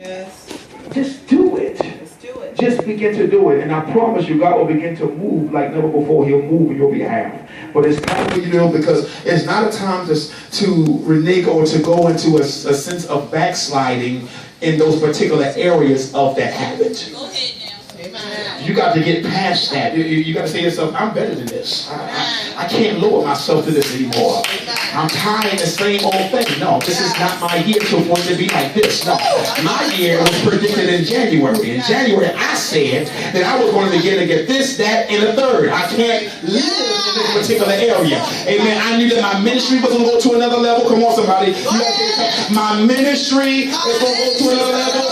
Yes. Just do it. Let's do it. Just begin to do it. And I promise you, God will begin to move like never before. He'll move on your behalf. But it's time for you to know, because it's not a time to renege or to go into a sense of backsliding in those particular areas of that habit. Go ahead now. Amen. You got to get past that. You got to say to yourself, I'm better than this. I can't lower myself to this anymore. I'm tired of the same old thing. No, this is not my year to want to be like this. No, my year was predicted in January. In January, I said that I was going to begin to get this, that, and a third. I can't live in this particular area. Amen. I knew that my ministry was going to go to another level. Come on, somebody. My ministry is going to go to another level.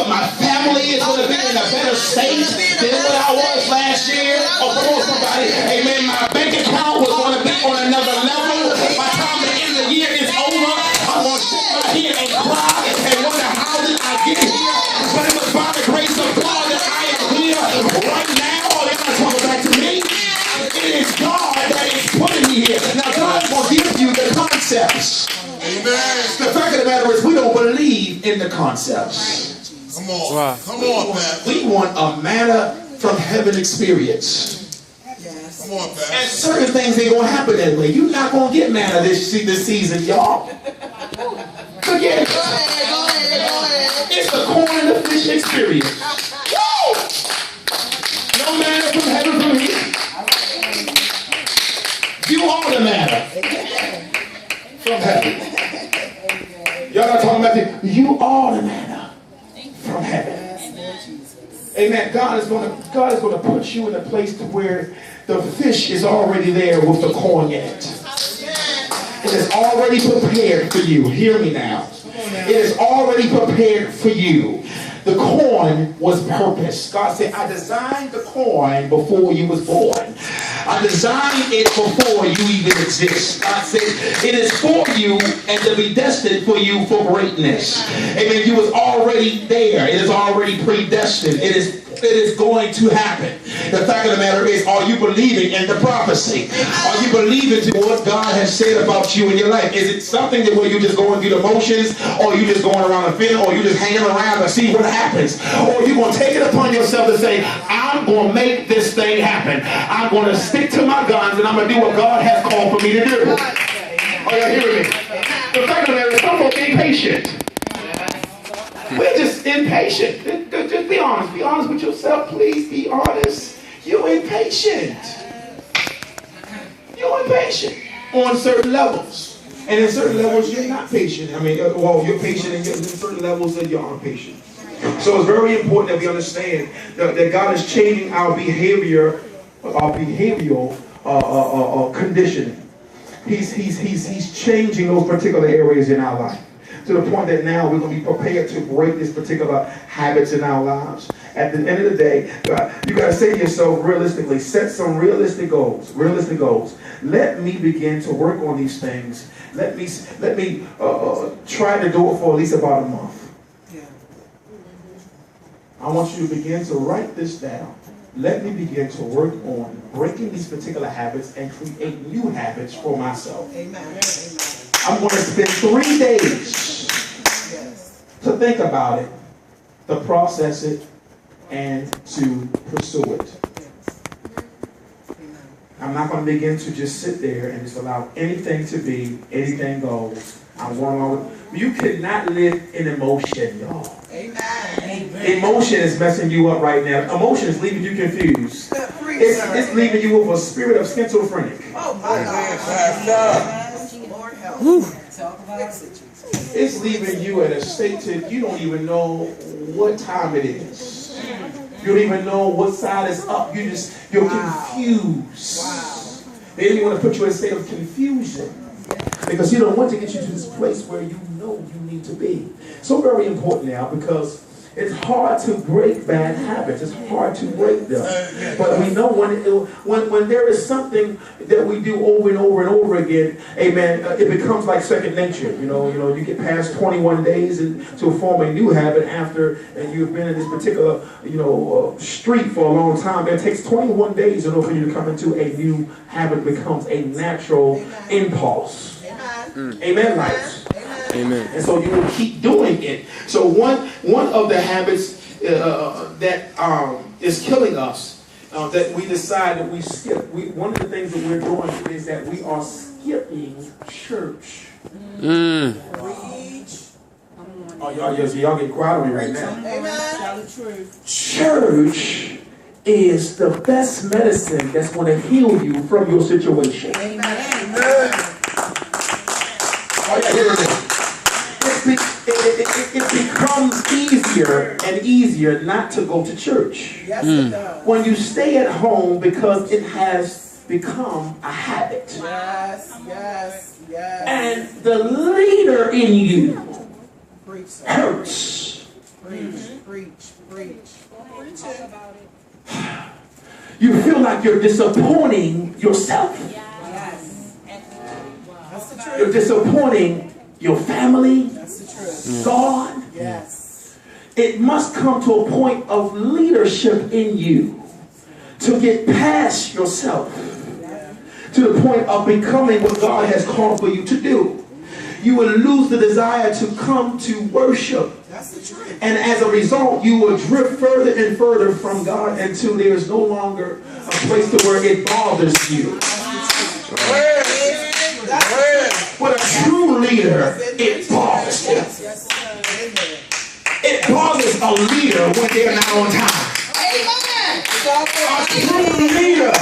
My family is going to be in a better state than what I was last year. Oh, come on, somebody. Amen. My bank account was going to be on another level. By the time the end of the year is over, I'm going to shake my head and cry and wonder how did I get here. But it was by the grace of God that I am here right now. Oh, they're not talking back to me. It is God that is putting me here. Now, God will give you the concepts. Amen. The fact of the matter is, we don't believe in the concepts. Come on. Wow. Come on, Pat. We want a manna from heaven experience. Yes. Come on, Pat. And certain things ain't going to happen that way. You're not going to get manna this season, y'all. Forget it. Go ahead. It's the corn and the fish experience. Woo! No manna from heaven from here. You are the manna from heaven. Y'all not talking about this. You are the manna from heaven. Amen. God is going to put you in a place to where the fish is already there with the corn in it. It is already prepared for you. Hear me now. It is already prepared for you. The corn was purpose. God said, I designed the corn before you was born. I designed it before you even exist. God said, it is for you and to be destined for you for greatness. Amen. You was already there. It is already predestined. It is going to happen. The fact of the matter is, are you believing in the prophecy? Are you believing in what God has said about you in your life? Is it something that where you're just going through the motions, or you just going around the feeling, or you just hanging around to see what happens? Or you're going to take it upon yourself to say, I'm going to make this thing happen. I'm going to stick to my guns, and I'm going to do what God has called for me to do. Are you hearing me? The fact of the matter is, some folks ain't patient. We're just impatient. Just be honest. Be honest with yourself. Please be honest. You're impatient. You're impatient on certain levels. And in certain levels, you're not patient. I mean, well, you're patient, and in certain levels that you aren't patient. So it's very important that we understand that God is changing our behavior, our behavioral conditioning. He's changing those particular areas in our life, to the point that now we're going to be prepared to break these particular habits in our lives. At the end of the day, you got to say to yourself realistically, set some realistic goals. Realistic goals. Let me begin to work on these things. Let me try to do it for at least about a month. Yeah. I want you to begin to write this down. Let me begin to work on breaking these particular habits and create new habits for myself. Amen. I'm going to spend 3 days to think about it, to process it, and to pursue it. I'm not going to begin to just sit there and just allow anything to be, anything goes. I'm going on with. You cannot live in emotion, y'all. Amen. Emotion is messing you up right now. Emotion is leaving you confused. It's leaving you with a spirit of schizophrenic. Oh my God. Lord help. Talk about it. It's leaving you at a state that you don't even know what time it is. You don't even know what side is up. You're confused. Wow. They didn't want to put you in a state of confusion, because you don't want to get you to this place where you know you need to be. So very important now, because it's hard to break bad habits. It's hard to break them. But we know when there is something that we do over and over and over again, amen, it becomes like second nature. You know, you get past 21 days and to form a new habit after you've been in this particular, street for a long time. It takes 21 days in order for you to come into a new habit. Becomes a natural impulse. Amen, lights. Amen. And so you will keep doing it. So one of the habits that is killing us, that we decide that we skip. One of the things that we're doing is that we are skipping church. Oh, y'all getting quiet on me right now. Church is the best medicine that's going to heal you from your situation. Amen. Oh, yeah, hear me. It becomes easier and easier not to go to church. Yes, it does. When you stay at home because it has become a habit. Yes. And the leader in you hurts. Preach. You feel like you're disappointing yourself. Yes. That's the truth. You're disappointing your family, That's the truth. God. Yes. It must come to a point of leadership in you to get past yourself, to the point of becoming what God has called for you to do. You will lose the desire to come to worship. That's the truth. And as a result, you will drift further and further from God until there is no longer a place to where it bothers you. With a true leader, it bothers them. It bothers a leader when they're not on time. A true leader,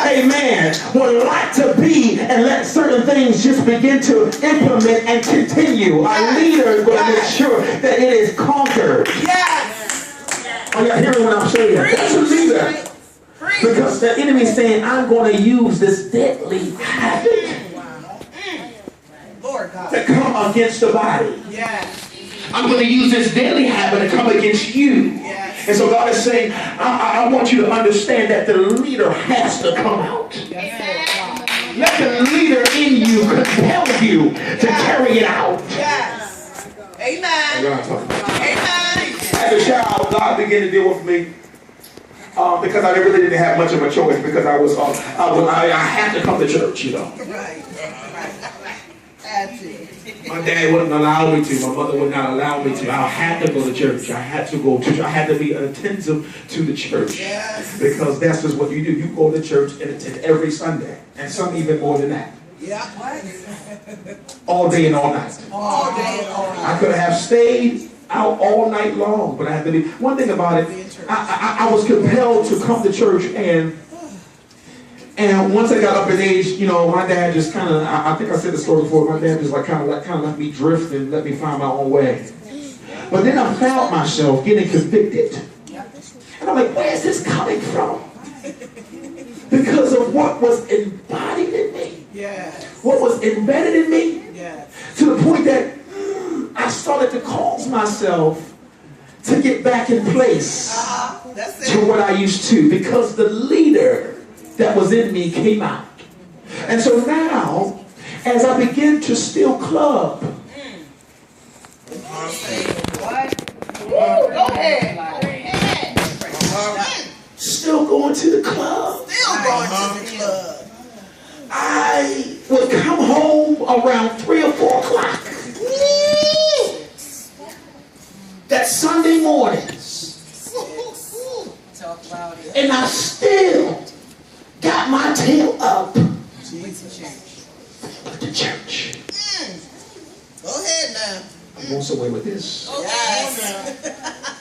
amen, would like to be and let certain things just begin to implement and continue. A leader is going to make sure that it is conquered. Are y'all hearing what I'm saying? That's a leader. Because the enemy is saying, I'm going to use this deadly habit to come against the body. I'm going to use this deadly habit to come against you. And so God is saying, I want you to understand that the leader has to come out. Let the leader in you compel you to carry it out. Amen. As a child, God began to deal with me because I really didn't have much of a choice, because I had to come to church, you know. My dad wouldn't allow me to. My mother would not allow me to. I had to go to church. I had to go to church. I had to be attentive to the church. Because that's just what you do. You go to church and attend every Sunday. And some even more than that. All day and all night. I could have stayed out all night long, but I had to be. One thing about it, I was compelled to come to church, and once I got up in age, you know, my dad just kind of, I think I said the story before, my dad just like kind of let me drift and let me find my own way. But then I found myself getting convicted. And I'm like, where's this coming from? Because of what was embodied in me. What was embedded in me. To the point that I started to cause myself to get back in place to what I used to. Because the leader that was in me came out. And so now, as I begin to still club, Go ahead. still going to the club, I would come home around 3 or 4 o'clock. That Sunday mornings. And I still got my tail up at the church. Go ahead now. I'm going somewhere with this.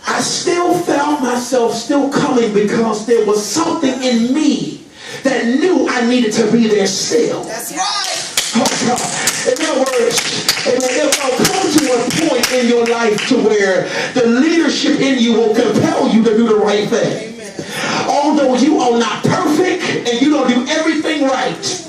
I still found myself still coming because there was something in me that knew I needed to be there still. That's right. Oh God. In other words, it will come to a point in your life to where the leadership in you will compel you to do the right thing. Although you are not perfect and you don't do everything right,